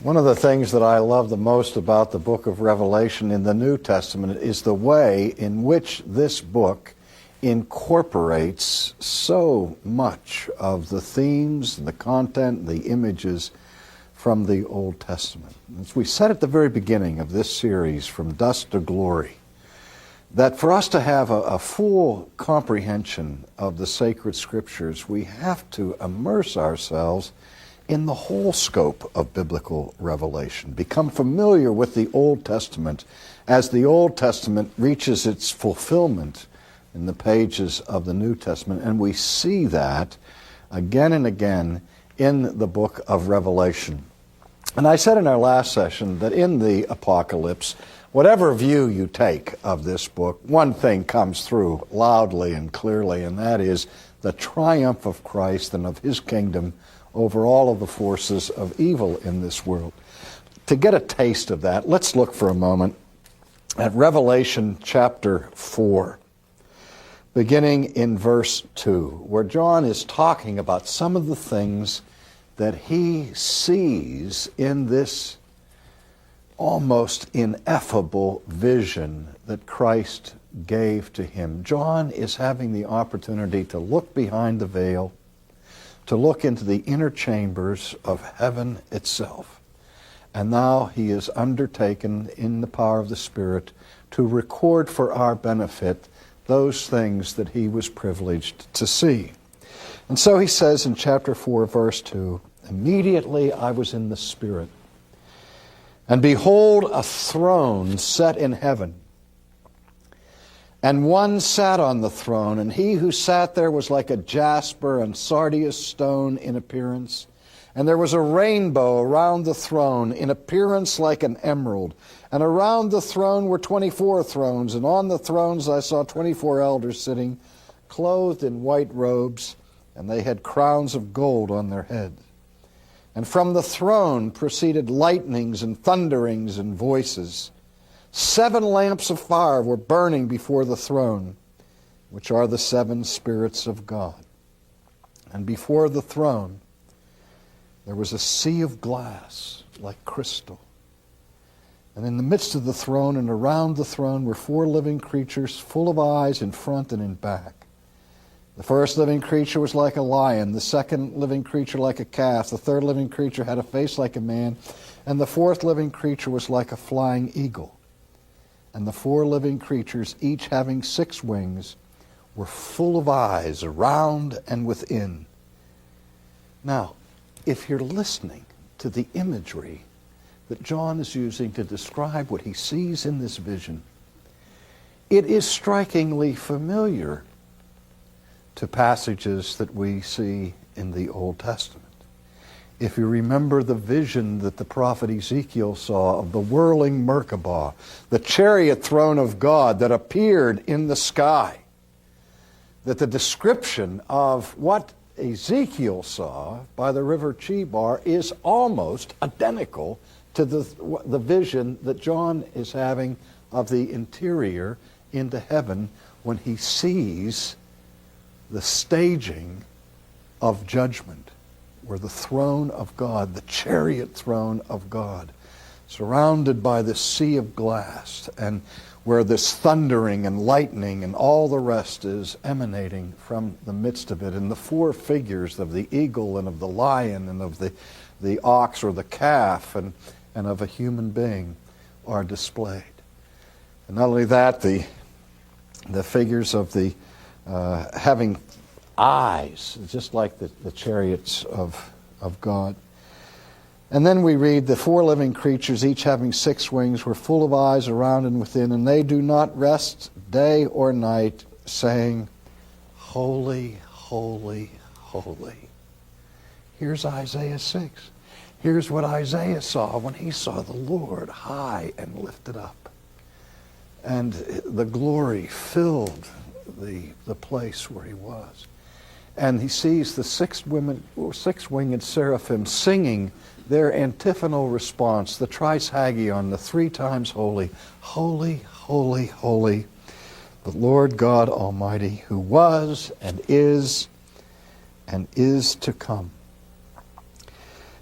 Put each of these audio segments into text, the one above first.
One of the things that I love the most about the book of Revelation in the New Testament is the way in which this book incorporates so much of the themes, the content, the images from the Old Testament. As we said at the very beginning of this series, From Dust to Glory, that for us to have a full comprehension of the sacred scriptures, we have to immerse ourselves in the whole scope of biblical revelation, become familiar with the Old Testament as the Old Testament reaches its fulfillment in the pages of the New Testament. And we see that again and again in the book of Revelation. And I said in our last session that in the Apocalypse, whatever view you take of this book, one thing comes through loudly and clearly, and that is the triumph of Christ and of His kingdom over all of the forces of evil in this world. To get a taste of that, let's look for a moment at Revelation chapter 4, beginning in verse 2, where John is talking about some of the things that he sees in this almost ineffable vision that Christ gave to him. John is having the opportunity to look behind the veil, to look into the inner chambers of heaven itself. And now he is undertaken in the power of the Spirit to record for our benefit those things that he was privileged to see. And so he says in chapter 4, verse 2, "Immediately I was in the Spirit, and behold, a throne set in heaven. And one sat on the throne, and he who sat there was like a jasper and sardius stone in appearance. And there was a rainbow around the throne, in appearance like an emerald. And around the throne were 24 thrones, and on the thrones I saw 24 elders sitting, clothed in white robes, and they had crowns of gold on their heads. And from the throne proceeded lightnings and thunderings and voices. 7 lamps of fire were burning before the throne, which are the 7 spirits of God. And before the throne there was a sea of glass like crystal. And in the midst of the throne and around the throne were 4 living creatures full of eyes in front and in back. The first living creature was like a lion, the second living creature like a calf, the third living creature had a face like a man, and the fourth living creature was like a flying eagle. And the 4 living creatures, each having 6 wings, were full of eyes around and within. Now, if you're listening to the imagery that John is using to describe what he sees in this vision, it is strikingly familiar to passages that we see in the Old Testament. If you remember the vision that the prophet Ezekiel saw of the whirling Merkabah, the chariot throne of God that appeared in the sky, that the description of what Ezekiel saw by the river Chebar is almost identical to the vision that John is having of the interior into heaven when he sees the staging of judgment, where the throne of God, the chariot throne of God, surrounded by this sea of glass, and where this thundering and lightning and all the rest is emanating from the midst of it. And the 4 figures of the eagle and of the lion and of the ox or the calf and of a human being are displayed. And not only that, the figures of the having eyes, just like the chariots of God. And then we read, the 4 living creatures, each having 6 wings, were full of eyes around and within, and they do not rest day or night, saying, Holy, holy, holy. Here's Isaiah 6. Here's what Isaiah saw when he saw the Lord high and lifted up. And the glory filled the place where he was. And he sees the 6-winged seraphim singing their antiphonal response, the Trisagion, the 3 times holy, holy, holy, holy, the Lord God Almighty, who was and is to come.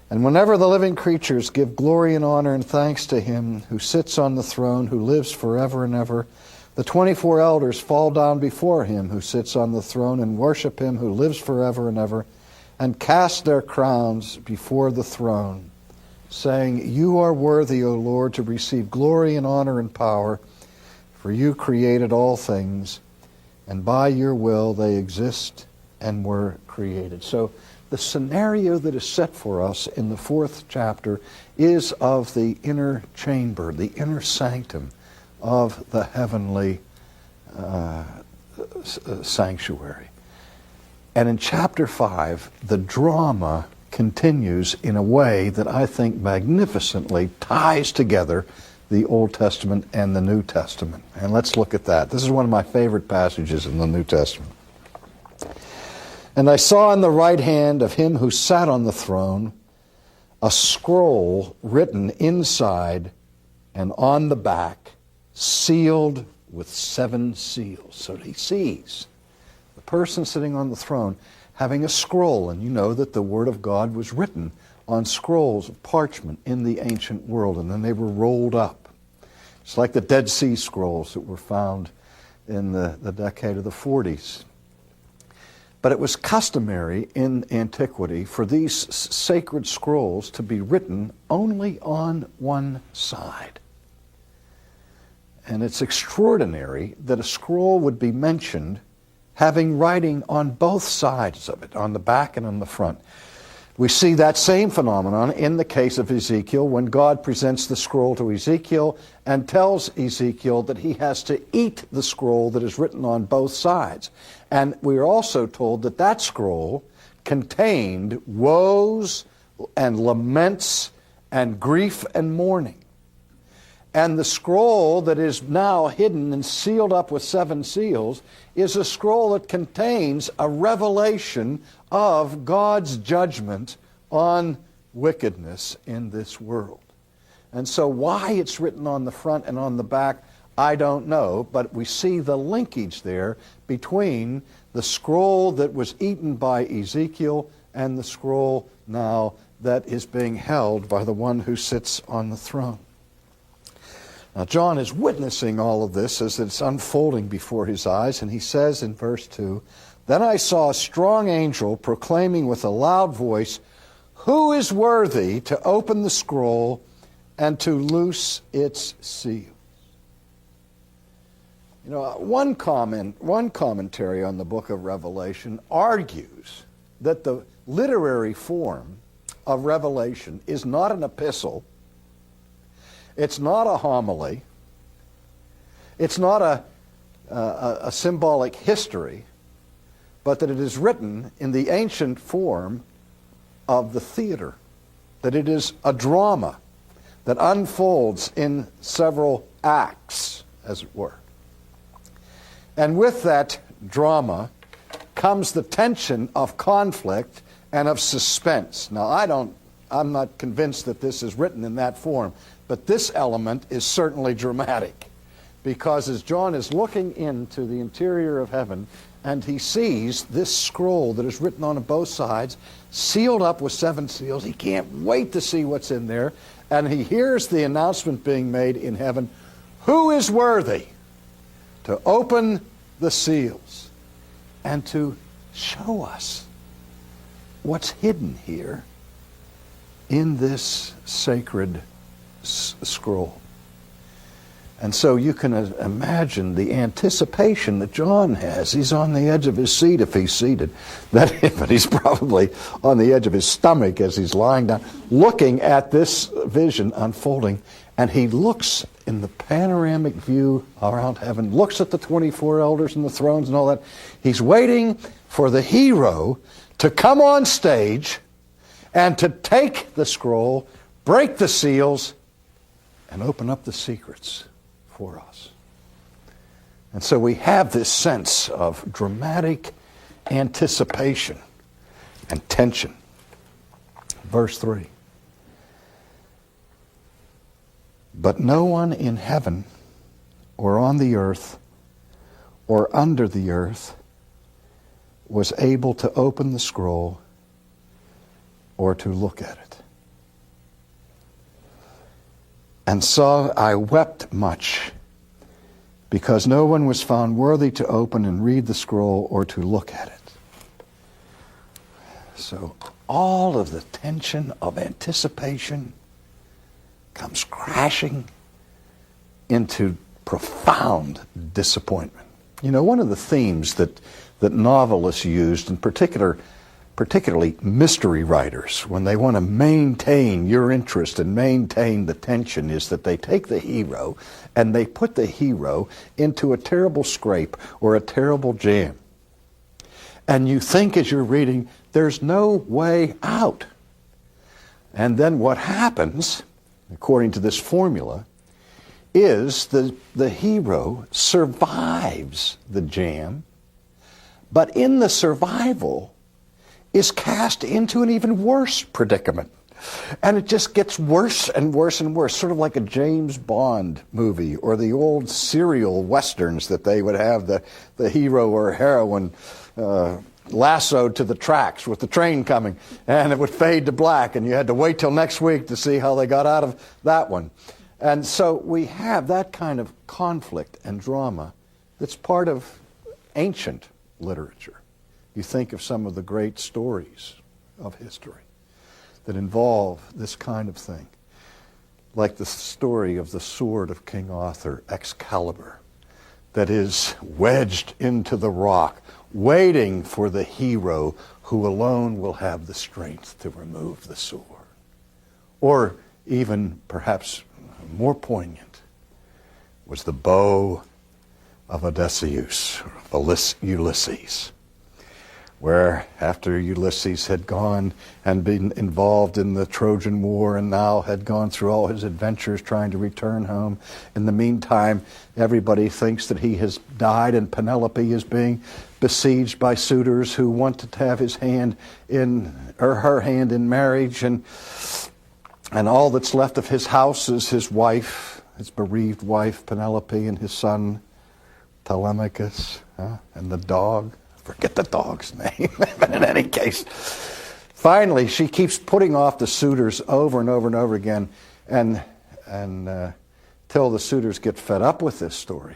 And whenever the living creatures give glory and honor and thanks to him who sits on the throne, who lives forever and ever, the 24 elders fall down before him who sits on the throne and worship him who lives forever and ever, and cast their crowns before the throne, saying, You are worthy, O Lord, to receive glory and honor and power, for you created all things, and by your will they exist and were created. So the scenario that is set for us in the 4th chapter is of the inner chamber, the inner sanctum of the heavenly sanctuary. And in chapter 5, the drama continues in a way that I think magnificently ties together the Old Testament and the New Testament. And let's look at that. This is one of my favorite passages in the New Testament. And I saw in the right hand of him who sat on the throne a scroll written inside and on the back, sealed with 7 seals. So he sees the person sitting on the throne having a scroll, and you know that the Word of God was written on scrolls of parchment in the ancient world, and then they were rolled up. It's like the Dead Sea Scrolls that were found in the decade of the 40s. But it was customary in antiquity for these sacred scrolls to be written only on one side. And it's extraordinary that a scroll would be mentioned having writing on both sides of it, on the back and on the front. We see that same phenomenon in the case of Ezekiel when God presents the scroll to Ezekiel and tells Ezekiel that he has to eat the scroll that is written on both sides. And we are also told that that scroll contained woes and laments and grief and mourning. And the scroll that is now hidden and sealed up with 7 seals is a scroll that contains a revelation of God's judgment on wickedness in this world. And so why it's written on the front and on the back, I don't know, but we see the linkage there between the scroll that was eaten by Ezekiel and the scroll now that is being held by the one who sits on the throne. Now, John is witnessing all of this as it's unfolding before his eyes, and he says in verse 2, Then I saw a strong angel proclaiming with a loud voice, Who is worthy to open the scroll and to loose its seal? You know, one commentary on the book of Revelation argues that the literary form of Revelation is not an epistle. It's not a homily. It's not a symbolic history, but that it is written in the ancient form of the theater, that it is a drama that unfolds in several acts, as it were. And with that drama comes the tension of conflict and of suspense. Now, I'm not convinced that this is written in that form, but this element is certainly dramatic, because as John is looking into the interior of heaven and he sees this scroll that is written on both sides, sealed up with 7 seals, he can't wait to see what's in there, and he hears the announcement being made in heaven, Who is worthy to open the seals and to show us what's hidden here in this sacred scroll? And so you can imagine the anticipation that John has. He's on the edge of his seat if he's seated. But he's probably on the edge of his stomach as he's lying down, looking at this vision unfolding. And he looks in the panoramic view around heaven, looks at the 24 elders and the thrones and all that. He's waiting for the hero to come on stage and to take the scroll, break the seals, and open up the secrets for us. And so we have this sense of dramatic anticipation and tension. Verse 3. But no one in heaven or on the earth or under the earth was able to open the scroll or to look at it. And so I wept much, because no one was found worthy to open and read the scroll or to look at it. So all of the tension of anticipation comes crashing into profound disappointment. You know, one of the themes that novelists used, in particularly mystery writers, when they want to maintain your interest and maintain the tension, is that they take the hero and they put the hero into a terrible scrape or a terrible jam. And you think as you're reading, there's no way out. And then what happens, according to this formula, is the hero survives the jam, but in the survival is cast into an even worse predicament. And it just gets worse and worse and worse, sort of like a James Bond movie or the old serial westerns that they would have the hero or heroine lassoed to the tracks with the train coming, and it would fade to black, and you had to wait till next week to see how they got out of that one. And so we have that kind of conflict and drama that's part of ancient literature. You think of some of the great stories of history that involve this kind of thing, like the story of the sword of King Arthur, Excalibur, that is wedged into the rock, waiting for the hero who alone will have the strength to remove the sword. Or even, perhaps more poignant, was the bow of Odysseus, Ulysses, where after Ulysses had gone and been involved in the Trojan War and now had gone through all his adventures trying to return home, in the meantime, everybody thinks that he has died, and Penelope is being besieged by suitors who want to have his hand in, or her hand in marriage, and all that's left of his house is his wife, his bereaved wife Penelope, and his son Telemachus, and the dog. Forget the dog's name, but in any case, finally she keeps putting off the suitors over and over and over again, and till the suitors get fed up with this story,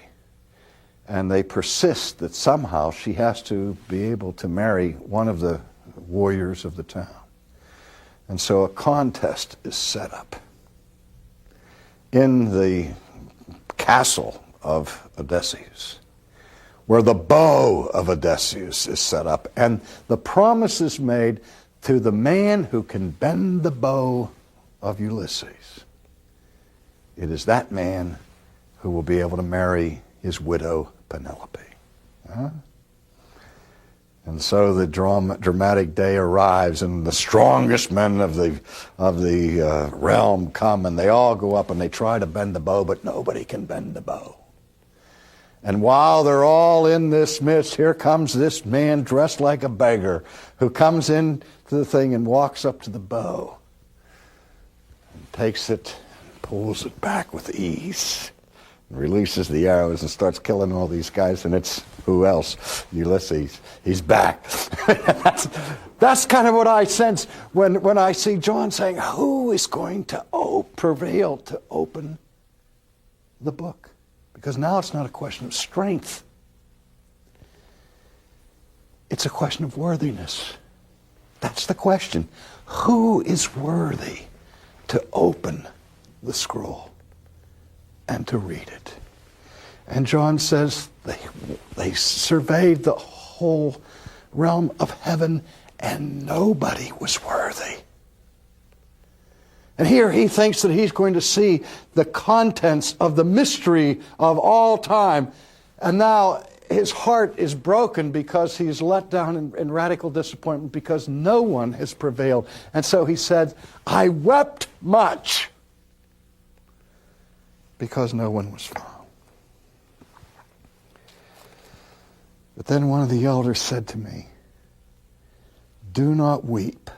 and they persist that somehow she has to be able to marry one of the warriors of the town. And so a contest is set up in the castle of Odysseus, where the bow of Odysseus is set up, and the promise is made to the man who can bend the bow of Ulysses. It is that man who will be able to marry his widow Penelope. And so the dramatic day arrives, and the strongest men of the realm come, and they all go up and they try to bend the bow, but nobody can bend the bow. And while they're all in this midst, here comes this man dressed like a beggar, who comes into the thing and walks up to the bow and takes it, pulls it back with ease, and releases the arrows and starts killing all these guys. And it's, who else? Ulysses. He's back. That's kind of what I sense when I see John saying, who is going to prevail to open the book? Because now it's not a question of strength. It's a question of worthiness. That's the question. Who is worthy to open the scroll and to read it? And John says they surveyed the whole realm of heaven and nobody was worthy. And here he thinks that he's going to see the contents of the mystery of all time. And now his heart is broken because he's let down in radical disappointment because no one has prevailed. And so he said, I wept much because no one was found. But then one of the elders said to me, do not weep.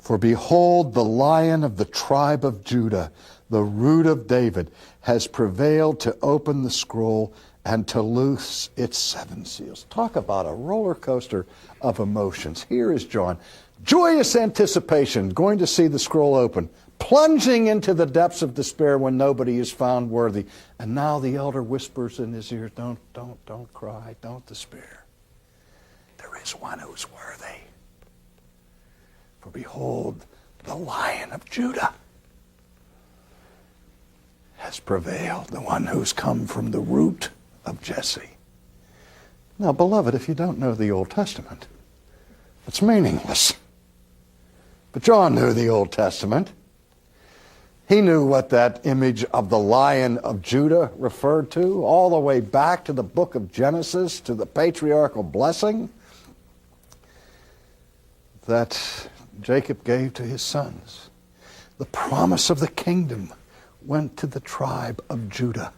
For behold, the Lion of the tribe of Judah, the Root of David, has prevailed to open the scroll and to loose its 7 seals. Talk about a roller coaster of emotions. Here is John, joyous anticipation, going to see the scroll open. plunging into the depths of despair when nobody is found worthy. And now the elder whispers in his ear, don't cry, don't despair. There is one who's worthy. For behold, the Lion of Judah has prevailed, the one who's come from the root of Jesse. Now, beloved, if you don't know the Old Testament, it's meaningless. But John knew the Old Testament. He knew what that image of the Lion of Judah referred to, all the way back to the book of Genesis, to the patriarchal blessing that Jacob gave to his sons. The promise of the kingdom went to the tribe of Judah.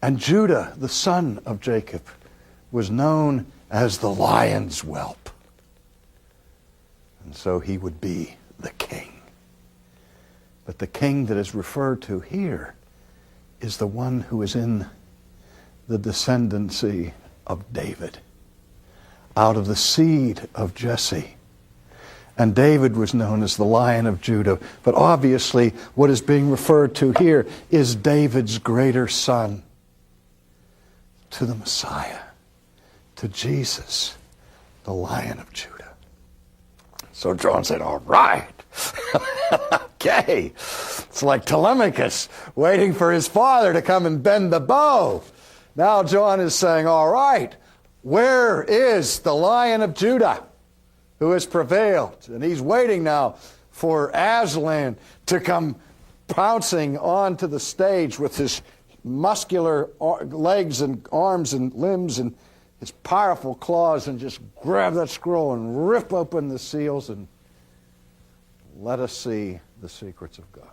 And Judah, the son of Jacob, was known as the lion's whelp. And so he would be the king. But the king that is referred to here is the one who is in the descendancy of David, out of the seed of Jesse. And David was known as the Lion of Judah. But obviously, what is being referred to here is David's greater son, to the Messiah, to Jesus, the Lion of Judah. So John said, all right. Okay. It's like Telemachus waiting for his father to come and bend the bow. Now John is saying, all right, where is the Lion of Judah who has prevailed? And he's waiting now for Aslan to come pouncing onto the stage with his muscular legs and arms and limbs and his powerful claws, and just grab that scroll and rip open the seals and let us see the secrets of God.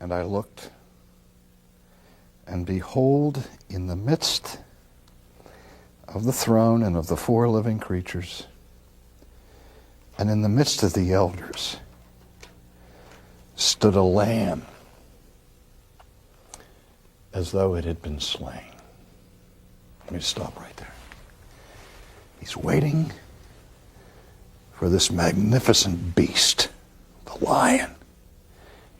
And I looked, and behold, in the midst of the throne and of the four living creatures, and in the midst of the elders, stood a lamb as though it had been slain. Let me stop right there. He's waiting for this magnificent beast, the lion,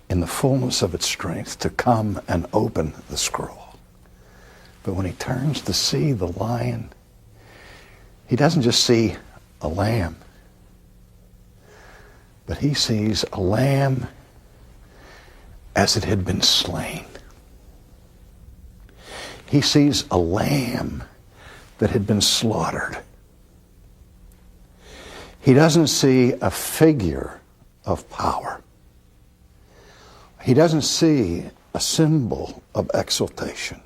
in the fullness of its strength, to come and open the scroll. But when he turns to see the lion, he doesn't just see a lamb, but he sees a lamb as it had been slain. He sees a lamb that had been slaughtered. He doesn't see a figure of power. He doesn't see a symbol of exaltation.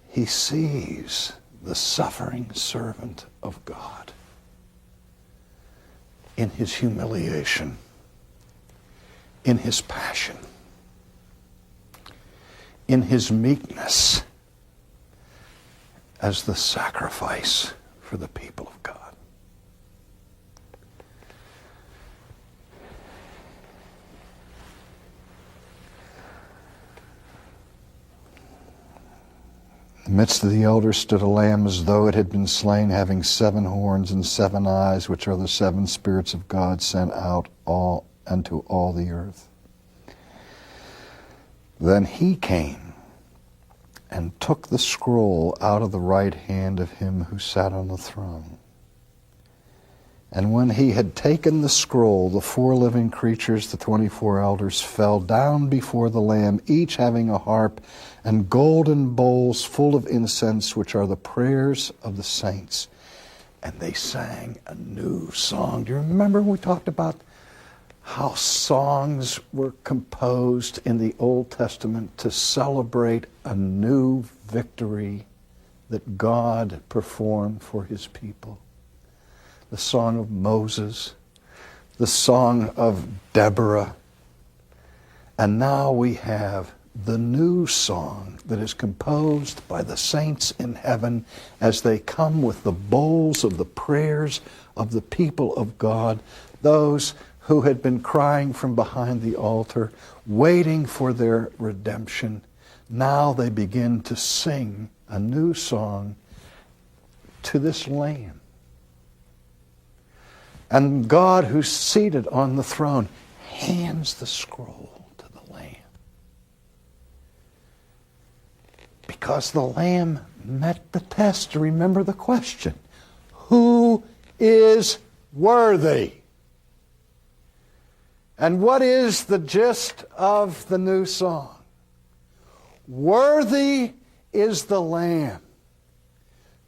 He sees the suffering servant of God in his humiliation, in his passion, in his meekness as the sacrifice for the people of God. In the midst of the elders stood a lamb as though it had been slain, having 7 horns and 7 eyes, which are the 7 spirits of God sent out unto all the earth. Then he came and took the scroll out of the right hand of him who sat on the throne. And when he had taken the scroll, the 4 living creatures, the 24 elders, fell down before the Lamb, each having a harp and golden bowls full of incense, which are the prayers of the saints. And they sang a new song. Do you remember we talked about how songs were composed in the Old Testament to celebrate a new victory that God performed for his people? The song of Moses, the song of Deborah, and now we have the new song that is composed by the saints in heaven as they come with the bowls of the prayers of the people of God, those who had been crying from behind the altar, waiting for their redemption. Now they begin to sing a new song to this Lamb. And God, who's seated on the throne, hands the scroll to the Lamb. Because the Lamb met the test. Remember the question: who is worthy? And what is the gist of the new song? Worthy is the Lamb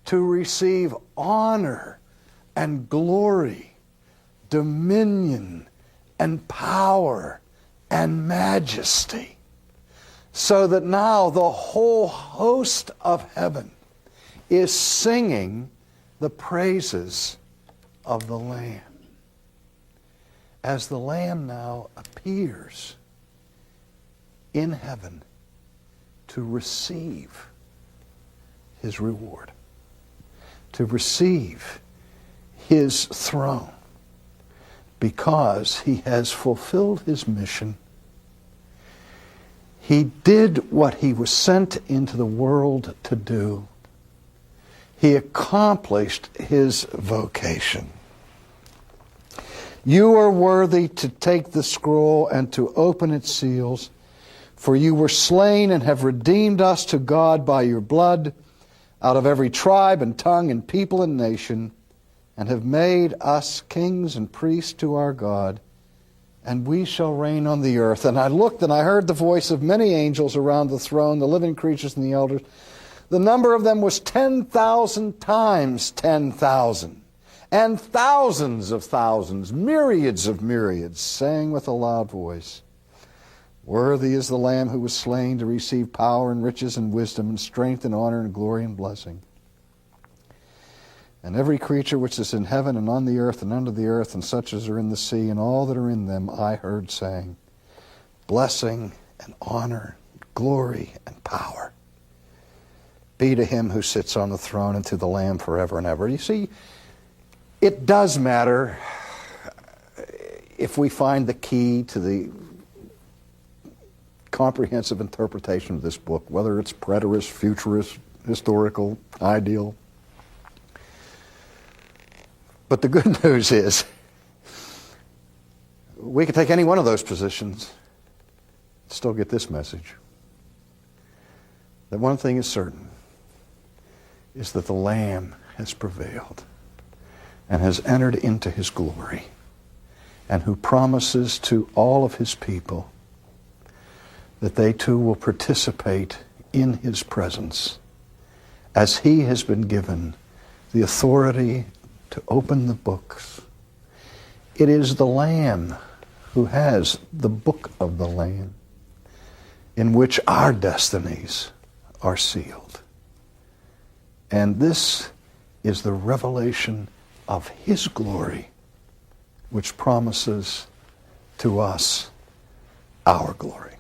to receive honor and glory, dominion and power and majesty, so that now the whole host of heaven is singing the praises of the Lamb. As the Lamb now appears in heaven to receive his reward, to receive his throne, because he has fulfilled his mission. He did what he was sent into the world to do. He accomplished his vocation. You are worthy to take the scroll and to open its seals, for you were slain and have redeemed us to God by your blood out of every tribe and tongue and people and nation, and have made us kings and priests to our God, and we shall reign on the earth. And I looked and I heard the voice of many angels around the throne, the living creatures and the elders. The number of them was 10,000 times 10,000, and thousands of thousands, myriads of myriads, saying with a loud voice, worthy is the Lamb who was slain to receive power and riches and wisdom and strength and honor and glory and blessing. And every creature which is in heaven and on the earth and under the earth and such as are in the sea and all that are in them, I heard saying, blessing and honor, glory and power be to him who sits on the throne and to the Lamb forever and ever. You see, it does matter if we find the key to the comprehensive interpretation of this book, whether it's preterist, futurist, historical, ideal. But the good news is, we could take any one of those positions and still get this message. That one thing is certain, is that the Lamb has prevailed and has entered into his glory, and who promises to all of his people that they too will participate in his presence, as he has been given the authority to open the books. It is the Lamb who has the book of the Lamb, in which our destinies are sealed. And this is the revelation of his glory, which promises to us our glory.